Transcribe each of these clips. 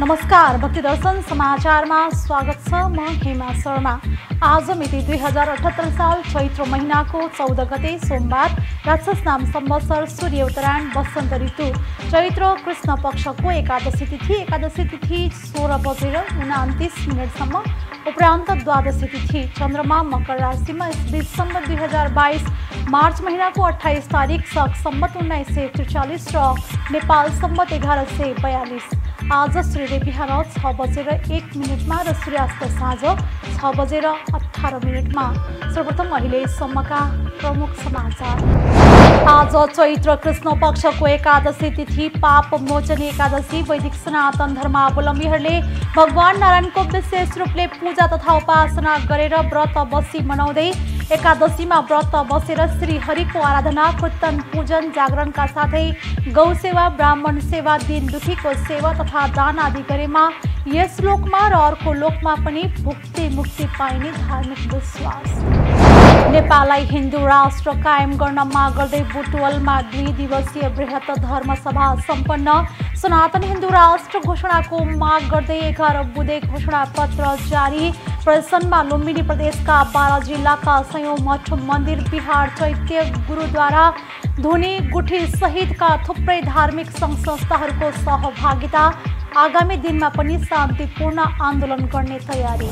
नमस्कार, भक्ति दर्शन समाचारमा स्वागत छ। म हेमा शर्मा। आज मिति 2078 साल चैत्र महिनाको 14 गते सोमबार, राक्षस नाम संवत्सर, सूर्य उत्तरायण, वसन्त ऋतु, चैत्र कृष्ण पक्षको एकादशी तिथि 16 बजेर 29 मिनटसम्म, उपरान्त द्वादशी तिथि, चन्द्रमा मकर राशिमा, यस बीच सम्वत 2022 मार्च महिनाको 28 तारिक, शक सम्वत 1943 र नेपाल सम्वत 1142। आज सूर्य बिहान 6 बजेर 1 मिनटमा र सूर्यास्त साँझ 6 बजेर 18 मिनटमा। सर्वप्रथम अहिलेसम्मका प्रमुख समाचार। आज चैत्र कृष्ण पक्षको एकादशी तिथि, पाप मोचन एकादशी। वैदिक सनातन धर्मावलम्बीहरूले भगवान नारायणको विशेष रूपले पूजा तथा उपासना गरेर व्रत बसी मनाउँदै एकादशीमा व्रत बसेर श्री हरिको आराधना, कीर्तन, पूजन, जागरणका साथै गौ सेवा, ब्राह्मण सेवा, दीन दुखीको सेवा तथा दान आदि गरेमा यस लोकमा र अर्को लोकमा पनि भुक्ति मुक्ति पाइने धार्मिक विश्वास। नेपाललाई हिन्दू राष्ट्र कायम गर्न माग गर्दै बुटवलमा 2 दिवसीय बृहत धर्मसभा सम्पन्न। सनातन हिन्दू राष्ट्र घोषणाको माग गर्दै 11 बुँदे घोषणा पत्र जारी। प्रदर्शनमा लुम्बिनी प्रदेशका 12 जिल्लाका 100 मठ, मन्दिर, बिहार, चैत्य गुरुद्वारा, धुनी गुठी सहितका थुप्रै धार्मिक सङ्घ संस्थाहरूको सहभागिता। आगामी दिनमा पनि शान्तिपूर्ण आन्दोलन गर्ने तयारी।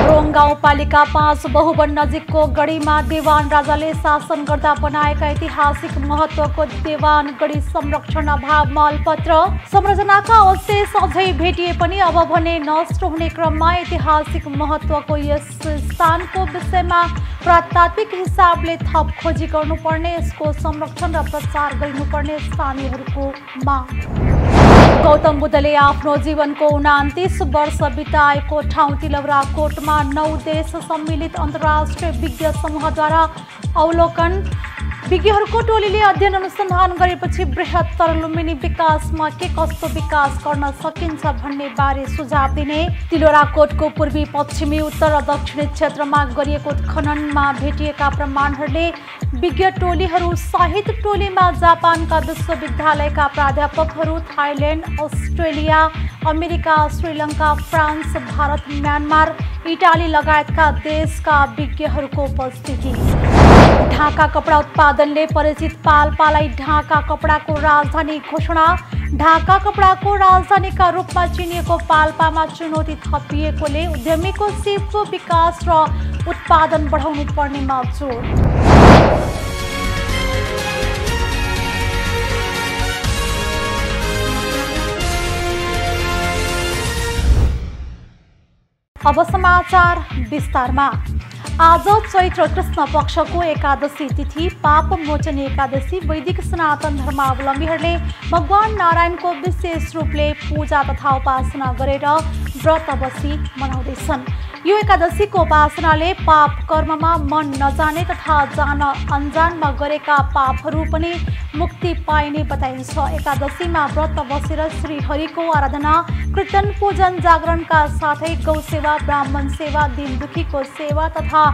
रोङ गाउँपालिका 5 बहुवन नजिकको गढीमा देवान राजाले शासन गर्दा बनाएका ऐतिहासिक महत्त्वको देवान गढी संरक्षण अभाव मलपत्र संरचनाका अवशेष अझै भेटिए पनि अब भने नष्ट हुने क्रममा ऐतिहासिक महत्त्वको यस स्थानको विषयमा पुरातात्विक हिसाबले थप खोजी गर्नुपर्ने, यसको संरक्षण र प्रचार गरिनुपर्ने स्थानीयहरूको माग। गौतम बुद्धले आफ्नो जीवनको 29 वर्ष बिताएको ठाउँ तिलौराकोटमा 9 देश सम्मिलित अन्तर्राष्ट्रिय विज्ञ समूहद्वारा अवलोकन। विज्ञहरूको टोलीले अध्ययन अनुसन्धान गरेपछि बृहत्तर लुम्बिनी विकासमा के कस्तो विकास गर्न सकिन्छ भन्ने बारे सुझाव दिने। तिलौराकोटको पूर्वी, पश्चिमी, उत्तर र दक्षिणी क्षेत्रमा गरिएको उत्खननमा भेटिएका प्रमाणहरूले विज्ञ टोलीहरू सहित टोलीमा जापानका विश्वविद्यालयका प्राध्यापकहरू, Thailand, Australia, America, Sri Lanka, France, Bharat, Myanmar, Italy लगायतका देशका विज्ञहरूको उपस्थिति। ढाका कपडा उत्पादनले परिचित पाल्पालाई ढाका कपडाको राजधानी घोषणा। ढाका कपडाको राजधानीका रूपमा चिनिएको पाल्पामा चुनौती थपिएकोले उद्यमीको सिपको विकास र उत्पादन बढाउनु पर्नेमा जोड। अब समाचार विस्तारमा। आज चैत्र कृष्ण पक्षको एकादशी तिथि, पाप मोचन एकादशी। वैदिक सनातन धर्मावलम्बीहरूले भगवान नारायणको विशेष रूपले पूजा तथा उपासना गरेर व्रत बसी मनाउँदैछन्। यो एकादशीको उपासनाले पाप कर्ममा मन नजाने तथा जान अनजानमा गरेका पापहरू पनि मुक्ति पाइने बताइन्छ। एकादशीमा व्रत बसेर श्री हरिको आराधना, कीर्तन, पूजन, जागरणका साथै गौ सेवा, ब्राह्मण सेवा, दीन दुखीको सेवा तथा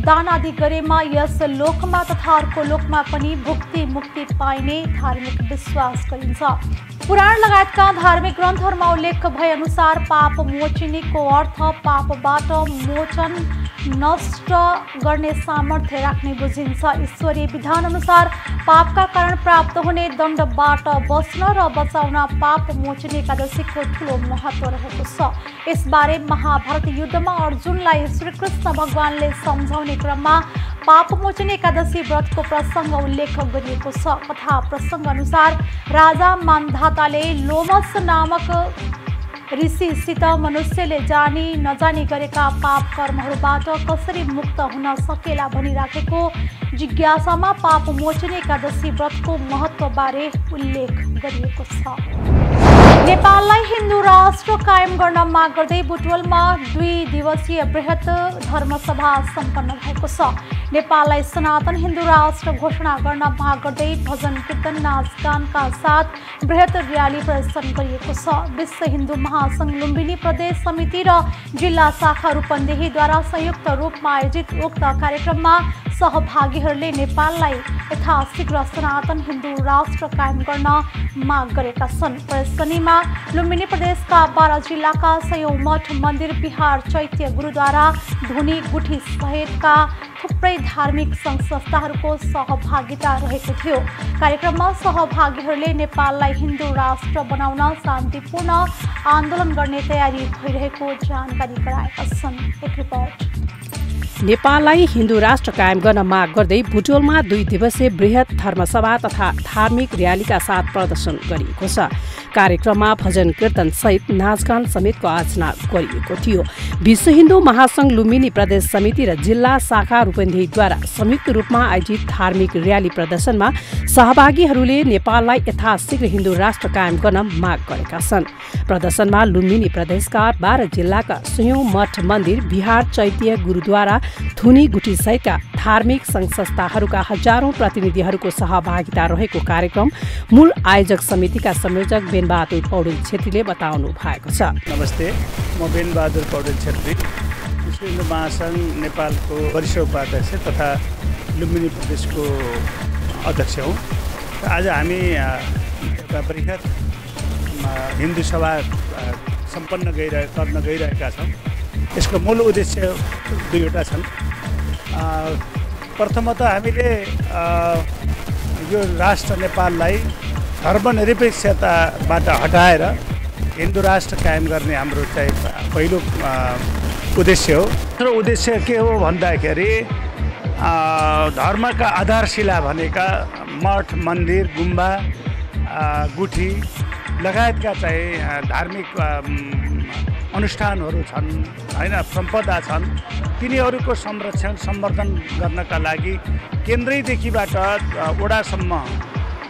दान आदि गरेमा यस लोकमा तथा अर्को लोकमा पनि भुक्ति मुक्ति पाइने धार्मिक विश्वास गरिन्छ। पुराण लगायतका धार्मिक ग्रन्थहरूमा उल्लेख भए अनुसार पाप मोचिनीको अर्थ पापबाट मोचन, नष्ट गर्ने सामर्थ्य राख्ने बुझिन्छ। ईश्वरीय विधान अनुसार पापका कारण प्राप्त हुने दण्डबाट बच्न र बचाउन पाप मोचन एकादशीको ठुलो महत्त्व रहेको छ। यसबारे महाभारत युद्धमा अर्जुनलाई श्रीकृष्ण भगवानले सम्झाउने क्रममा पाप मोचन एकादशी व्रतको प्रसङ्ग उल्लेख गरिएको छ। कथा प्रसङ्ग अनुसार राजा मान्धाताले लोमस नामक ऋषिसित मनुष्यले जानी नजानी गरेका पाप कर्महरूबाट कसरी मुक्त हुन सकेला भनिराखेको जिज्ञासामा पाप मोचन एकादशी व्रतको महत्त्वबारे उल्लेख गरिएको छ। नेपाललाई हिन्दू राष्ट्र कायम गर्न माग गर्दै बुटवलमा 2 दिवसीय बृहत धर्मसभा सम्पन्न भएको छ। नेपाललाई सनातन हिन्दू राष्ट्र घोषणा गर्न माग गर्दै भजन, कीर्तन, नाचगानका साथ बृहत र्याली प्रदर्शन गरिएको छ। विश्व हिन्दू महासङ्घ लुम्बिनी प्रदेश समिति र जिल्ला शाखा रूपन्देहीद्वारा संयुक्त रूपमा आयोजित उक्त कार्यक्रममा सहभागीहरूले नेपाललाई यथाशीघ्र सनातन हिन्दू राष्ट्र कायम गर्न माग गरेका छन्। प्रदर्शनीमा समाचारमा लुम्बिनी प्रदेशका 12 जिल्लाका 100 मठ मन्दिर बिहार चैत्य गुरुद्वारा धुनी गुठी सहितका थुप्रै धार्मिक सङ्घ संस्थाहरूको सहभागिता रहेको थियो। कार्यक्रममा सहभागीहरूले नेपाललाई हिन्दू राष्ट्र बनाउन शान्तिपूर्ण आन्दोलन गर्ने तयारी भइरहेको जानकारी गराएका छन्। एक रिपोर्ट। नेपाललाई हिन्दू राष्ट्र कायम गर्न माग गर्दै बुटोलमा 2 दिवसीय बृहत धर्मसभा तथा धार्मिक र्यालीका साथ प्रदर्शन गरिएको छ। कार्यक्रममा भजन कीर्तन सहित नाचगान समेतको आयोजना गरिएको थियो। विश्व हिन्दू महासंघ लुम्बिनी प्रदेश समिति र जिल्ला शाखा रूपन्देहीद्वारा संयुक्त रूपमा आयोजित धार्मिक र्याली प्रदर्शनमा सहभागीहरूले नेपाललाई यथाशीघ्र हिन्दू राष्ट्र कायम गर्न माग गरेका छन्। प्रदर्शनमा लुम्बिनी प्रदेशका 12 जिल्लाका 100 मठ मन्दिर बिहार चैत्य गुरुद्वारा थुनी गुठी सहितका धार्मिक सङ्घ संस्थाहरूका हजारौं प्रतिनिधिहरूको सहभागिता रहेको कार्यक्रम मूल आयोजक समितिका संयोजक बेनबहादुर पौडेल छेत्रीले बताउनु भएको छ। नमस्ते, म बेनबहादुर पौडेल छेत्री, विश्व हिन्दू महासंघ नेपालको वरिष्ठ उपाध्यक्ष तथा लुम्बिनी प्रदेशको अध्यक्ष हुँ। आज हामी एउटा बृहत हिन्दू सभा सम्पन्न गर्न गइरहेका छौँ। यसको मूल उद्देश्य 2वटा छन्। प्रथमतः हामीले यो राष्ट्र नेपाललाई धर्मनिरपेक्षताबाट हटाएर हिन्दू राष्ट्र कायम गर्ने हाम्रो चाहिँ पहिलो उद्देश्य हो। दोस्रो उद्देश्य के हो भन्दाखेरि धर्मका आधारशिला भनेका मठ मन्दिर गुम्बा गुठी लगायतका चाहिँ धार्मिक अनुष्ठानहरू छन् हैन, सम्पदा छन्। तिनीहरूको संरक्षण सम्वर्धन गर्नका लागि केन्द्रैदेखिबाट वडासम्म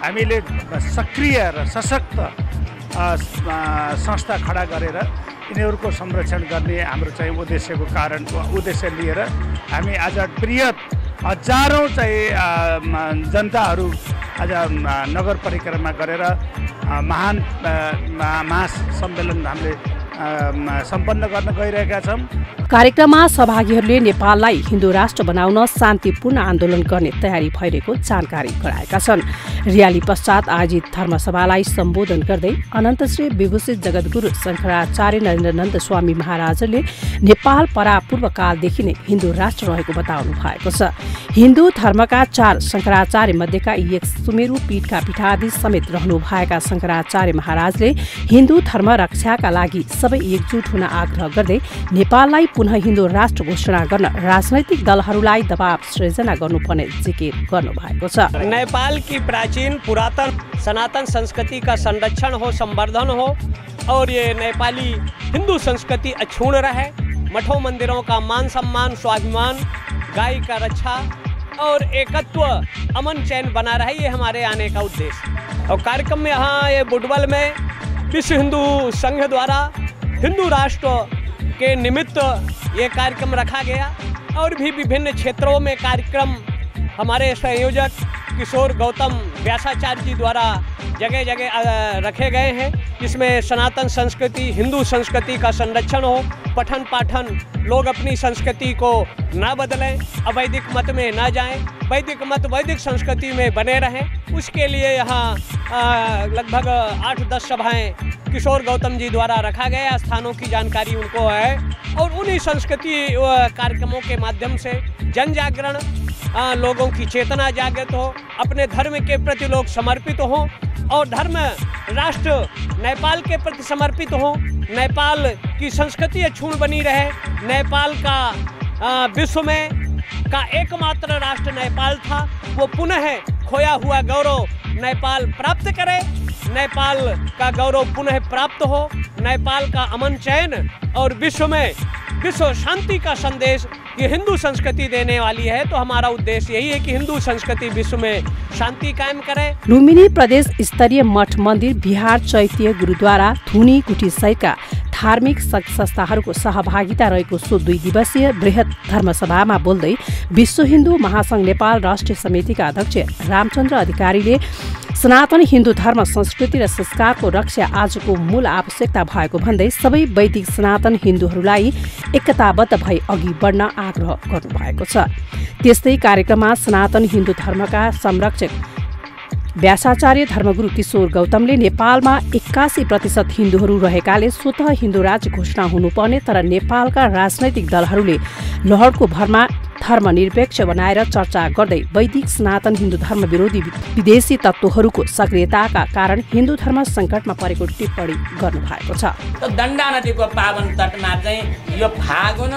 हामीले सक्रिय र सशक्त संस्था खडा गरेर यिनीहरूको संरक्षण गर्ने हाम्रो चाहिँ उद्देश्य लिएर हामी आज बृहत हजारौं चाहिँ जनताहरू आज नगर परिक्रमा गरेर महान महासम्मेलन हामीले सम्पन्न गर्न गइरहेका छौँ। कार्यक्रममा सहभागीहरूले नेपाललाई हिन्दू राष्ट्र बनाउन शान्तिपूर्ण आन्दोलन गर्ने तयारी भइरहेको जानकारी गराएका छन्। र्याली पश्चात आयोजित धर्मसभालाई सम्बोधन गर्दै अनन्तश्री विभूषित जगद्गुरु शङ्कराचार्य नरेन्द्रनन्द स्वामी महाराजले नेपाल परापूर्व कालदेखि नै हिन्दू राष्ट्र रहेको बताउनु भएको छ। हिन्दू धर्मका 4 शङ्कराचार्य मध्येका एक सुमेरु पीठका पीठाधीश समेत रहनुभएका शङ्कराचार्य महाराजले हिन्दू धर्म रक्षाका लागि सबै एकजुट हुन आग्रह गर्दै नेपाललाई पुनः हिन्दू राष्ट्र घोषणा गर्न राजनैतिक दलहरूलाई दबाव सृजना गर्नुपर्ने जिकिर गर्नुभएको छ। नेपाल की प्राचीन पुरातन सनातन संस्कृति का संरक्षण हो, संवर्धन हो और ये नेपाली हिंदू संस्कृति अक्षुण्ण रहे। मठों मंदिरों का मान सम्मान, स्वाभिमान, गाय का रक्षा और एकत्व अमन चैन बना रहे, ये हमारे आने का उद्देश्य। और कार्यक्रम में यहाँ ये बुटवल में विश्व हिंदू संघ द्वारा हिंदू राष्ट्र के निमित्त ये कार्यक्रम रखा गया और भी विभिन्न क्षेत्रों में कार्यक्रम हमारे संयोजक किशोर गौतम व्यासाचार्य जी द्वारा जगह जगह रखे गए हैं। इसमें सनातन संस्कृति, हिंदू संस्कृति का संरक्षण हो, पठन पाठन, लोग अपनी संस्कृति को ना बदलें, अवैदिक मत में ना जाएं, वैदिक मत वैदिक संस्कृति में बने रहें। उसके लिए यहाँ लगभग 8-10 सभाएं किशोर गौतम जी द्वारा रखा गया। स्थानों की जानकारी उनको है और उन्हीं संस्कृति कार्यक्रमों के माध्यम से जन जागरण, लोगों की चेतना जागृत हो, अपने धर्म के प्रति लोग समर्पित हों और धर्म राष्ट्र नेपाल के प्रति समर्पित हों। नेपाल की संस्कृति अक्षुण्ण बनी रहे। नेपाल का विश्व में का एकमात्र राष्ट्र नेपाल था, वो पुनः खोया हुआ गौरव नेपाल प्राप्त करे, नेपाल का गौरव पुनः प्राप्त हो, नेपाल का अमन चैन और विश्व में विश्व शांति का संदेश ये हिंदू संस्कृति देने वाली है। तो हमारा उद्देश्य यही है कि हिंदू संस्कृति विश्व में शांति कायम करे। लुम्बिनी प्रदेश स्तरीय मठ मन्दिर बिहार चैत्य गुरुद्वारा थुनी गुठी सहितका धार्मिक संस्थाहरूको सहभागिता रहेको सो 2 दिवसीय बृहत धर्मसभामा बोल्दै विश्व हिन्दू महासंघ नेपाल राष्ट्रिय समितिका अध्यक्ष रामचन्द्र अधिकारीले सनातन हिन्दू धर्म संस्कृति र संस्कारको रक्षा आजको मूल आवश्यकता भएको भन्दै सबै वैदिक सनातन हिन्दूहरूलाई एकताबद्ध भई अघि बढ्न आग्रह गर्नुभएको छ। त्यस्तै कार्यक्रममा सनातन हिन्दू धर्मका संरक्षक व्यासाचार्य धर्मगुरु किशोर गौतमले नेपालमा 81% हिन्दूहरू रहेकाले स्वतः हिन्दू राज्य घोषणा हुनुपर्ने तर नेपालका राजनैतिक दलहरूले लहरको भरमा धर्मनिरपेक्ष बनाएर चर्चा गर्दै वैदिक सनातन हिन्दू धर्म विरोधी विदेशी तत्त्वहरूको सक्रियताका कारण हिन्दू धर्म सङ्कटमा परेको टिप्पणी गर्नुभएको छ। दण्डा नदीको पावन तटमा चाहिँ यो फागुन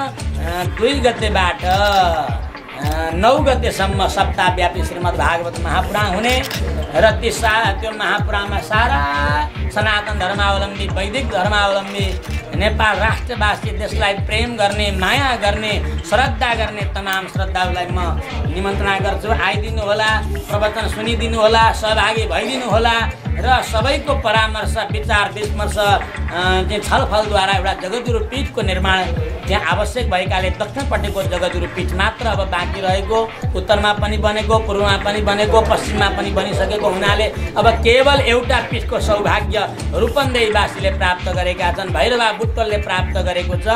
2 गतेबाट 9 गतेसम्म सप्ताहव्यापी श्रीमद् भागवत महापुराण हुने र त्यो महापुराणमा सारा सनातन धर्मावलम्बी वैदिक धर्मावलम्बी नेपाल राष्ट्रवासी देशलाई प्रेम गर्ने माया गर्ने श्रद्धा गर्ने तमाम श्रद्धालुलाई म निमन्त्रणा गर्छु। आइदिनु होला, प्रवचन सुनिदिनु होला, सहभागी भइदिनु होला र सबैको परामर्श विचार विमर्श चाहिँ छलफलद्वारा एउटा जगद्गुरु पीठको निर्माण त्यहाँ आवश्यक भएकाले दक्षिणपट्टिको जगद्गुरु पीठ मात्र अब बाँकी रहेको, उत्तरमा पनि बनेको, पूर्वमा पनि बनेको, पश्चिममा पनि बनिसकेको हुनाले अब केवल एउटा पीठको सौभाग्य रूपन्देहीवासीले प्राप्त गरेका छन्, भैरवा बुट्टलले प्राप्त गरेको छ।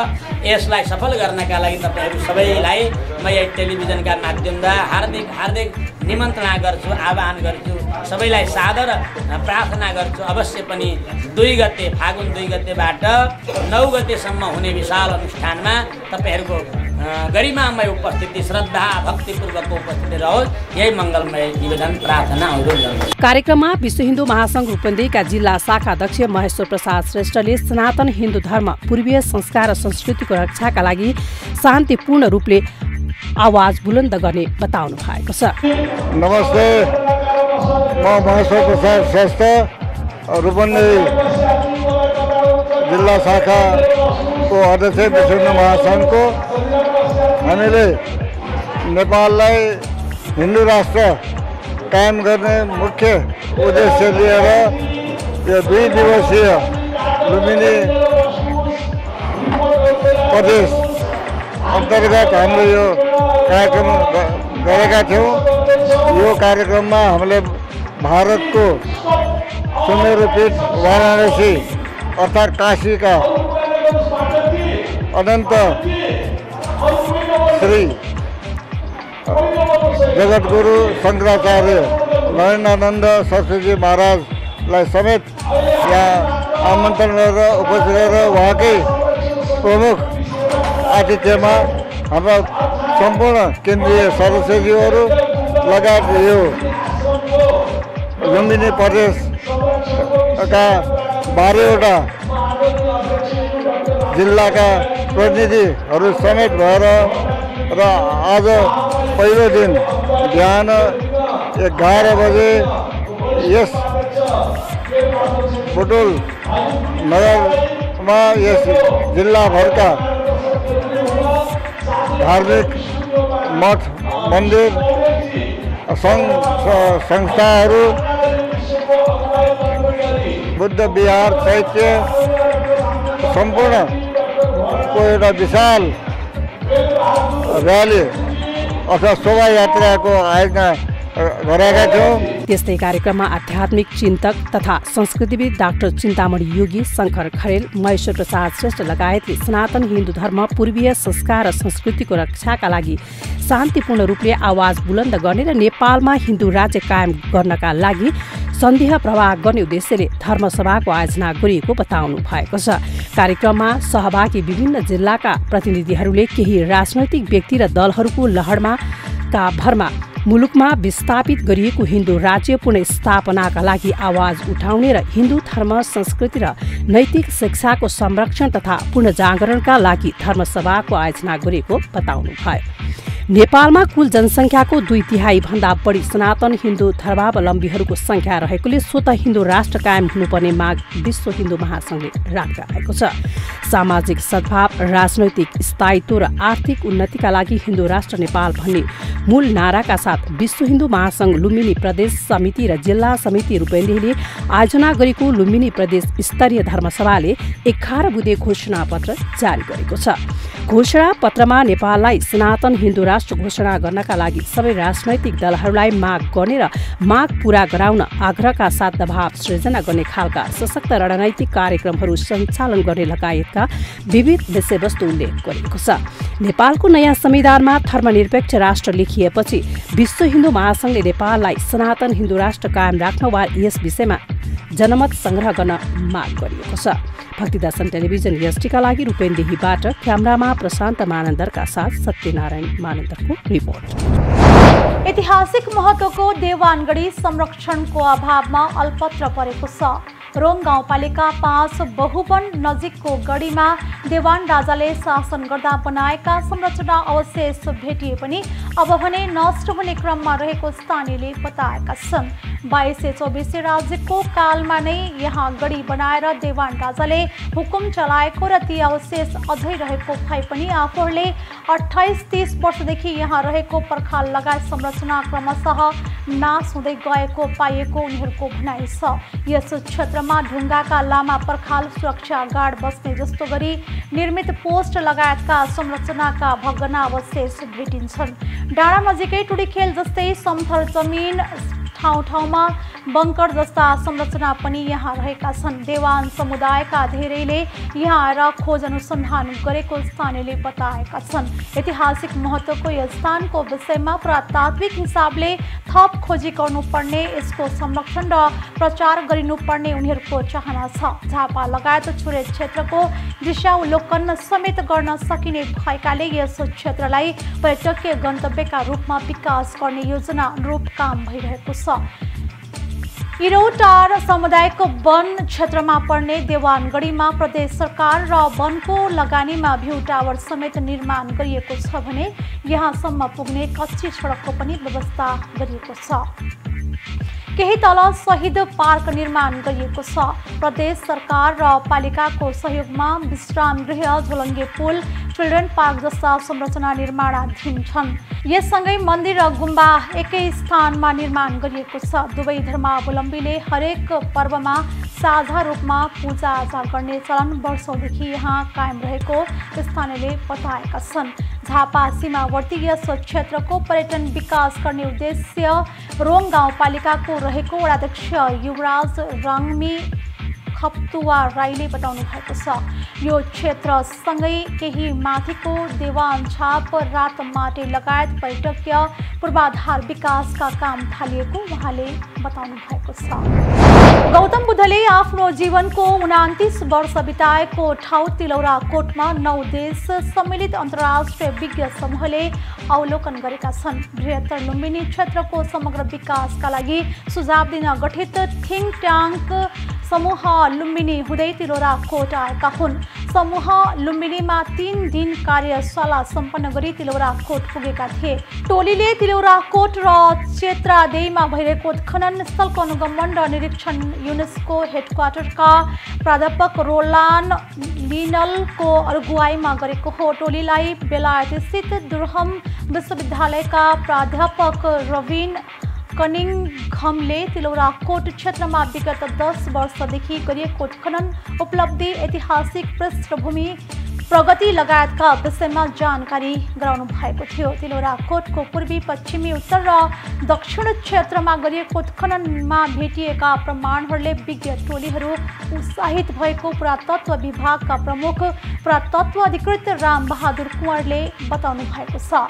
यसलाई सफल गर्नका लागि तपाईँहरू सबैलाई म यही टेलिभिजनका माध्यमद्वारा हार्दिक हार्दिक निमन्त्रणा गर्छु, आह्वान गर्छु, सबैलाई सादर प्रार्थना गर्छु। अवश्य पनि 2 गते फागुन 2 गतेबाट 9 गतेसम्म हुने विशाल अनुष्ठानमा तपाईँहरूको गरिमामय उपस्थिति, श्रद्धा भक्तिपूर्वक उपस्थिति रहोस्, यही मङ्गलमय निवेदन प्रार्थना अनुरोध गर्छु। कार्यक्रममा विश्व हिन्दू महासङ्घ रूपन्देहीका जिल्ला शाखा अध्यक्ष महेश्वर प्रसाद श्रेष्ठले सनातन हिन्दू धर्म पूर्वीय संस्कार र संस्कृतिको रक्षाका लागि शान्तिपूर्ण रूपले आवाज बुलन्द गर्ने बताउनु भएको छ। नमस्ते, म महेश्वर प्रसाद श्रेष्ठ, रूपन्देही जिल्ला शाखाको अध्यक्ष विश्व हिन्दू महासङ्घको। हामीले नेपाललाई हिन्दू राष्ट्र कायम गर्ने मुख्य उद्देश्य लिएर यो 2 दिवसीय लुम्बिनी प्रदेश अन्तर्गत हामीले यो कार्यक्रम गरेका थियौँ। यो कार्यक्रममा हामीले भारतको सुमेरु पीठ वाराणसी अर्थात् काशीका अनन्त श्री जगद्गुरु शङ्कराचार्य नरेन्द्रानन्द सरस्वती महाराजलाई समेत यहाँ आमन्त्रण गरेर उपस्थित गरेर उहाँकै प्रमुख आतिथ्यमा हाम्रा सम्पूर्ण केन्द्रीय सदस्यज्यूहरू लगायत यो लुम्बिनी प्रदेशका 12वटा जिल्लाका प्रतिनिधिहरू समेत भएर र आज पहिलो दिन बिहान 11 बजे यस बुटुल नगरमा यस जिल्लाभरका धार्मिक मठ मन्दिर संस्थाहरू बुद्ध विहार चैत्य सम्पूर्णको एउटा विशाल र्याली अथवा शोभायात्राको आयोजना गरेका थियौँ। त्यस्तै कार्यक्रममा आध्यात्मिक चिन्तक तथा संस्कृतिविद डाक्टर चिन्तामणि योगी, शङ्कर खरेल, महेश्वर प्रसाद श्रेष्ठ लगायतले सनातन हिन्दू धर्म पूर्वीय संस्कार र संस्कृतिको रक्षाका लागि शान्तिपूर्ण रूपले आवाज बुलन्द गर्ने र नेपालमा हिन्दू राज्य कायम गर्नका लागि सन्देह प्रवाह गर्ने उद्देश्यले धर्मसभाको आयोजना गरिएको बताउनु भएको छ। कार्यक्रममा सहभागी विभिन्न जिल्लाका प्रतिनिधिहरूले केही राजनैतिक व्यक्ति र दलहरूको लहरमा का भरमा मुलुकमा विस्थापित गरिएको हिन्दू राज्य पुनर्स्थापनाका लागि आवाज उठाउने र हिन्दू धर्म संस्कृति र नैतिक शिक्षाको संरक्षण तथा पुनर्जागरणका लागि धर्मसभाको आयोजना गरेको बताउनु भयो। नेपालमा कुल जनसङ्ख्याको 2/3 भन्दा बढी सनातन हिन्दू धर्मावलम्बीहरूको संख्या रहेकोले स्वतः हिन्दू राष्ट्र कायम हुनुपर्ने माग विश्व हिन्दू महासङ्घले राख्दै आएको छ। सामाजिक सद्भाव, राजनैतिक स्थायित्व र आर्थिक उन्नतिका लागि हिन्दू राष्ट्र नेपाल भन्ने मूल नाराका साथ विश्व हिन्दू महासङ्घ लुम्बिनी प्रदेश समिति र जिल्ला समिति रूपन्देहीले आयोजना गरेको लुम्बिनी प्रदेश स्तरीय धर्मसभाले 11 बुँदे घोषणापत्र जारी गरेको छ। घोषणा पत्रमा नेपाललाई सनातन हिन्दू राष्ट्र घोषणा गर्नका लागि सबै राजनैतिक दलहरूलाई माग गर्ने र माग पूरा गराउन आग्रहका साथ दबाव सृजना गर्ने खालका सशक्त रणनैतिक कार्यक्रमहरू सञ्चालन गर्ने लगायतका विविध विषयवस्तु उल्लेख गरिएको छ। नेपालको नयाँ संविधानमा धर्मनिरपेक्ष राष्ट्र लेखिएपछि विश्व हिन्दू महासंघले नेपाललाई सनातन हिन्दू राष्ट्र कायम राख्न वा यस विषयमा जनमत संग्रह गर्न माग गरिएको छ। भक्तिदर्शन टेलिभिजन एसटीका लागि रूपेन्देहीबाट क्यामेरामा प्रशान्त मानन्दरका साथ सत्यनारायण मानन्दरको रिपोर्ट। ऐतिहासिक महत्त्वको देवानगढी संरक्षणको अभावमा अल्पत्र परेको छ। रोङ गाउँपालिका 5 बहुवन नजिकको गढीमा देवान राजाले शासन गर्दा बनाएका संरचना अवशेष भेटिए पनि अब भने नष्ट हुने क्रममा रहेको स्थानीयले बताएका छन्। 2224 राज्यको कालमा नै यहाँ गढी बनाएर देवान राजाले हुकुम चलाएको र ती अवशेष अझै रहेको भए पनि आफूहरूले 28-30 वर्षदेखि यहाँ रहेको पर्खाल लगायत संरचना क्रमशः नाश हुँदै गएको पाइएको उनीहरूको भनाइ छ। यस क्षेत्रमा ढुङ्गाका लामा पर्खाल, सुरक्षा गार्ड बस्ने जस्तो गरी निर्मित पोस्ट लगायतका संरचनाका भग्नावशेष भेटिन्छन्। डाँडा नजिकै टुडीखेल जस्तै समथर जमिन, ठाउँ-ठाउँमा बङ्कर जस्ता संरचना पनि यहाँ रहेका छन्। देवान समुदायका धेरैले यहाँ आएर खोज अनुसन्धान गरेको स्थानीयले बताएका छन्। ऐतिहासिक महत्त्वको यस स्थानको विषयमा पुरातात्विक हिसाबले थप खोजी गर्नुपर्ने, यसको संरक्षण र प्रचार गरिनुपर्ने उनीहरूको चाहना छ। झापा लगायत छुरे क्षेत्रको दिशावलोकन समेत गर्न सकिने भएकाले यस क्षेत्रलाई पर्यटकीय गन्तव्यका रूपमा विकास गर्ने योजना अनुरूप काम भइरहेको छ। इरौटार सामुदायिक वन क्षेत्रमा पर्ने देवानगढीमा प्रदेश सरकार र वनको लगानीमा भ्यू टावर समेत निर्माण गरिएको छ भने यहाँसम्म पुग्ने कच्ची सडकको पनि व्यवस्था गरिएको छ। केही तल शहीद पार्क निर्माण गरिएको छ। प्रदेश सरकार र पालिकाको सहयोगमा विश्राम गृह, झोलङ्गे पुल, चिल्ड्रेन पार्क जस्ता संरचना निर्माणाधीन छन्। यससँगै मन्दिर र गुम्बा एकै स्थानमा निर्माण गरिएको छ। दुवै धर्मावलम्बीले हरेक पर्वमा साझा रूपमा पूजाआजा गर्ने चलन वर्षौँदेखि यहाँ कायम रहेको स्थानीयले बताएका छन्। झापा सीमावर्ती यस क्षेत्रको पर्यटन विकास गर्ने उद्देश्य रोङ गाउँपालिकाको रहेको वडाध्यक्ष युवराज राङ्मी खप्तुवा राईले बताउनु भएको छ। यो क्षेत्रसँगै केही माथिको देवान छाप, रातमाटे लगायत पर्यटकीय पूर्वाधार विकासका काम थालिएको उहाँले बताउनु भएको छ। गौतम बुद्धले आफ्नो जीवनको 29 वर्ष बिताएको ठाउँ तिलौरा कोटमा 9 देश सम्मिलित अन्तर्राष्ट्रिय विज्ञ समूहले अवलोकन गरेका छन्। बृहत्तर लुम्बिनी क्षेत्रको समग्र विकासका लागि सुझाव दिन गठित थिङ्क ट्याङ्क समूह लुम्बिनी हुँदै तिलौरा कोट आएका हुन्। समूह लुम्बिनीमा 3 दिन कार्यशाला सम्पन्न गरी तिलौरा कोट पुगेका थिए। टोलीले तिलौरा कोट र चेत्रादेईमा भइरहेको उत्खनन स्थलको अनुगमन र निरीक्षण युनेस्को हेडक्वार्टरका प्राध्यापक रोलान लिनलको अगुवाईमा गरेको हो। टोलीलाई बेलायतस्थित दुर्हम विश्वविद्यालयका प्राध्यापक रविन कनिङघमले तिलौरा कोट क्षेत्रमा विगत 10 वर्षदेखि गरिएको उत्खनन उपलब्धि, ऐतिहासिक पृष्ठभूमि, प्रगति लगायतका विषयमा जानकारी गराउनु भएको थियो। तिलौरा कोटको पूर्वी, पश्चिमी, उत्तर र दक्षिण क्षेत्रमा गरिएको उत्खननमा भेटिएका प्रमाणहरूले विज्ञ टोलीहरू उत्साहित भएको पुरातत्व विभागका प्रमुख पुरातत्व अधिकृत रामबहादुर कुँवरले बताउनु भएको छ।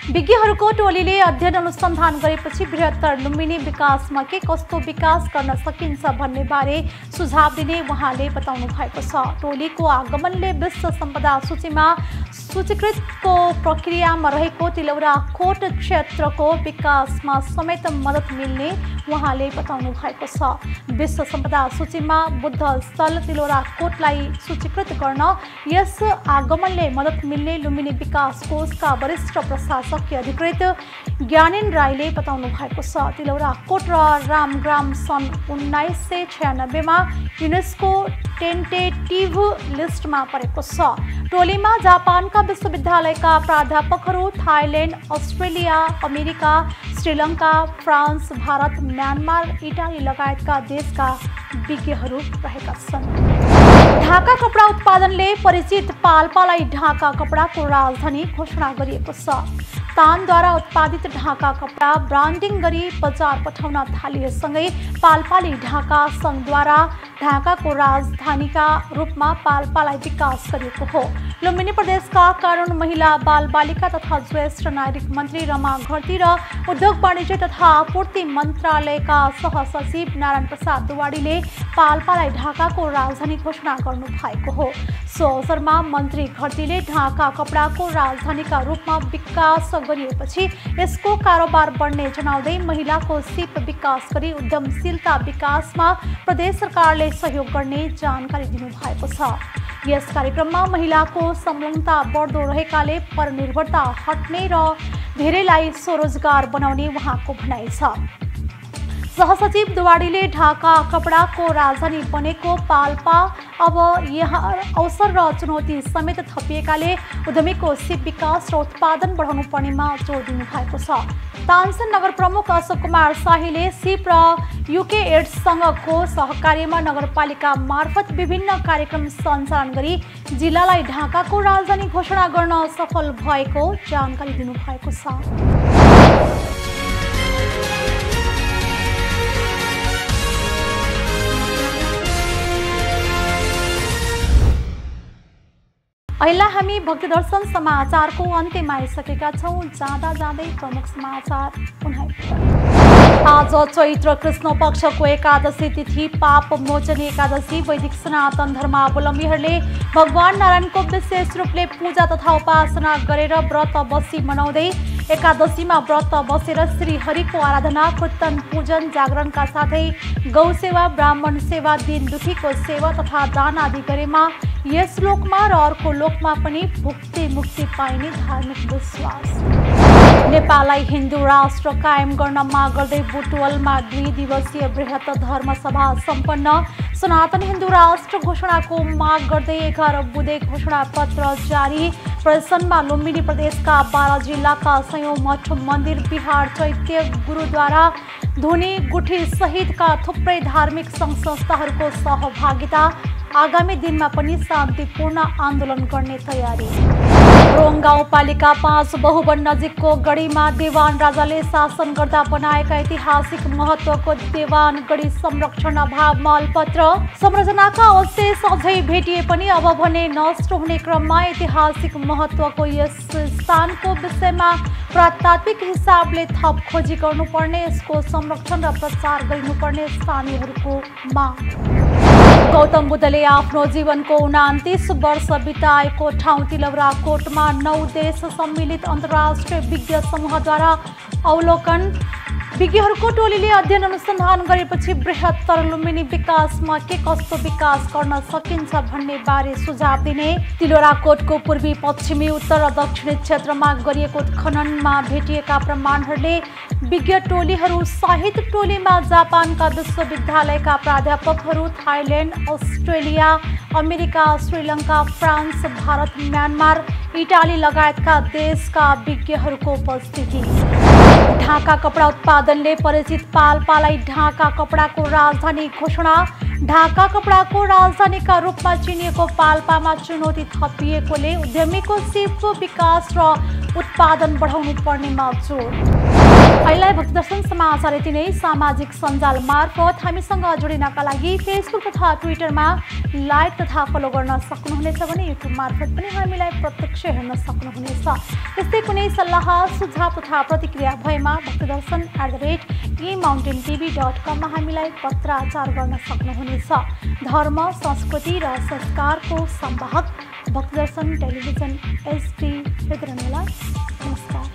विज्ञहरूको टोलीले अध्ययन अनुसन्धान गरेपछि बृहत्तर लुम्बिनी विकासमा के कस्तो विकास गर्न सकिन्छ भन्ने बारे सुझाव दिने उहाँले बताउनु भएको छ। टोलीको आगमनले विश्व सम्पदा सूचीमा सूचीकृतको प्रक्रियामा रहेको तिलौरा कोट क्षेत्रको विकासमा समेत मद्दत मिल्ने उहाँले बताउनु भएको छ। विश्व सम्पदा सूचीमा बुद्ध स्थल तिलौरा कोटलाई सूचीकृत गर्न यस आगमनले मद्दत मिल्ने लुम्बिनी विकास कोषका वरिष्ठ प्रशासकीय अधिकृत ज्ञानेन राईले बताउनु भएको छ। तिलौरा कोट र रामग्राम सन् 1996 मा युनेस्को टेन्टेटिभ लिस्टमा परेको छ। टोलीमा जापानका विश्वविद्यालयका प्राध्यापकहरू, Thailand, Australia, America, Sri Lanka, France, Bharat, Myanmar, Italy लगायतका देशका विज्ञहरू रहेका छन्। ढाका कपडा उत्पादनले परिचित पाल्पालाई ढाका कपडाको राजधानी घोषणा गरिएको छ। तानद्वारा उत्पादित ढाका कपडा ब्रान्डिङ गरी बजार पठाउन थालिएसँगै पाल्पाले ढाका सङ्घद्वारा ढाकाको राजधानीका रूपमा पाल्पालाई विकास गरिएको हो। लुम्बिनी प्रदेशका कानुन, महिला, बालबालिका तथा ज्येष्ठ नागरिक मन्त्री रमा घरती र उद्योग वाणिज्य तथा आपूर्ति मन्त्रालयका सहसचिव नारायण प्रसाद दुवाडीले पाल्पालाई ढाकाको राजधानी घोषणा गर्नु भएको हो। सो अवसरमा मन्त्री घरतीले ढाका कपडाको राजधानीका रूपमा विकास गरिएपछि यसको कारोबार बढ्ने जनाउँदै महिलाको सिप विकास गरी उद्यमशीलता विकासमा प्रदेश सरकारले सहयोग गर्ने जानकारी दिनुभएको छ। यस कार्यक्रममा महिलाको संलग्नता बढ्दो रहेकाले परनिर्भरता हट्ने र धेरैलाई स्वरोजगार बनाउने उहाँको भनाइ छ। सहसचिव दुवाडीले ढाका कपडाको राजधानी बनेको पाल्पा अब यहाँ अवसर र चुनौती समेत थपिएकाले उद्यमीको सिप विकास र उत्पादन बढाउनु पर्नेमा जोड दिनु भएको छ। तानसेन नगर प्रमुख अशोक कुमार शाहीले सिप र युके एड्ससँगको सहकार्यमा नगरपालिका मार्फत विभिन्न कार्यक्रम सञ्चालन गरी जिल्लालाई ढाकाको राजधानी घोषणा गर्न सफल भएको जानकारी दिनुभएको छ। अहिले हामी भक्ति दर्शन समाचारको अन्त्यमा आइसकेका छौँ। जाँदा जाँदै प्रमुख समाचार पुनः। आज चैत्र कृष्ण पक्षको एकादशी तिथि पाप मोचन एकादशी। वैदिक सनातन धर्मावलम्बीहरूले भगवान नारायणको विशेष रूपले पूजा तथा उपासना गरेर व्रत बसी मनाउँदै एकादशीमा व्रत बसेर श्री हरिको आराधना, कीर्तन, पूजन, जागरणका साथै गौ सेवा, ब्राह्मण सेवा, दीन दुखीको सेवा तथा दान आदि गरेमा यस लोकमा र अर्को लोकमा पनि भुक्ति मुक्ति पाइने धार्मिक विश्वास। नेपाललाई हिन्दू राष्ट्र कायम गर्न माग गर्दै बुटवलमा 2 दिवसीय बृहत धर्मसभा सम्पन्न। सनातन हिन्दू राष्ट्र घोषणाको माग गर्दै 11 बुँदे घोषणा पत्र जारी। प्रदर्शनमा लुम्बिनी प्रदेशका 12 जिल्लाका सयौं मठ, मन्दिर, बिहार, चैत्य, गुरुद्वारा, धुनी, गुठी सहितका थुप्रै धार्मिक सङ्घ संस्थाहरूको सहभागिता। आगामी दिनमा पनि शान्तिपूर्ण आन्दोलन गर्ने तयारी। रोङ गाउँपालिका 5 बहुवन नजिकको गढीमा देवान राजाले शासन गर्दा बनाएका ऐतिहासिक महत्त्वको देवान गढी संरक्षण अभाव मलपत्र संरचनाका अवशेष अझै भेटिए पनि अब भने नष्ट हुने क्रममा ऐतिहासिक महत्त्वको यस स्थानको विषयमा पुरातात्विक हिसाबले थप खोजी गर्नुपर्ने, यसको संरक्षण र प्रचार गरिनुपर्ने स्थानीयहरूको माग। गौतम बुद्धले आफ्नो जीवनको 29 वर्ष बिताएको ठाउँ तिलौराकोटमा 9 देश सम्मिलित अन्तर्राष्ट्रिय विज्ञ समूहद्वारा अवलोकन। विज्ञहरूको टोलीले अध्ययन अनुसन्धान गरेपछि बृहत्तर लुम्बिनी विकासमा के कस्तो विकास गर्न सकिन्छ भन्ने बारे सुझाव दिने। तिलौराकोटको पूर्वी, पश्चिमी, उत्तर र दक्षिणी क्षेत्रमा गरिएको उत्खननमा भेटिएका प्रमाणहरूले विज्ञ टोलीहरू सहित टोलीमा जापानका विश्वविद्यालयका प्राध्यापकहरू, Thailand, Australia, America, Sri Lanka, France, Bharat, Myanmar, Italy लगायतका देशका विज्ञहरूको उपस्थिति। ढाका कपडा उत्पादनले परिचित पाल्पालाई ढाका कपडाको राजधानी घोषणा। ढाका कपडाको राजधानीका रूपमा चिनिएको पाल्पामा चुनौती थपिएकोले उद्यमीको सिप विकास र उत्पादन बढाउनु पर्नेमा जोड। अहिले भक्ति दर्शन समाचार यति नै। सामाजिक सञ्जाल मार्फत हामीसँग जोडिनका लागि फेसबुक तथा ट्विटरमा लाइक तथा फलो गर्न सक्नुहुनेछ भने युट्युब मार्फत पनि हामीलाई प्रत्यक्ष हेर्न सक्नुहुनेछ। त्यस्तै कुनै सल्लाह, सुझाव तथा प्रतिक्रिया भएमा भक्तिदर्शन@emountaintv.com मा हामीलाई पत्राचार गर्न सक्नुहुनेछ। धर्म, संस्कृति र संस्कारको संवाहक भक्तिदर्शन टेलिभिजन SD। नमस्कार।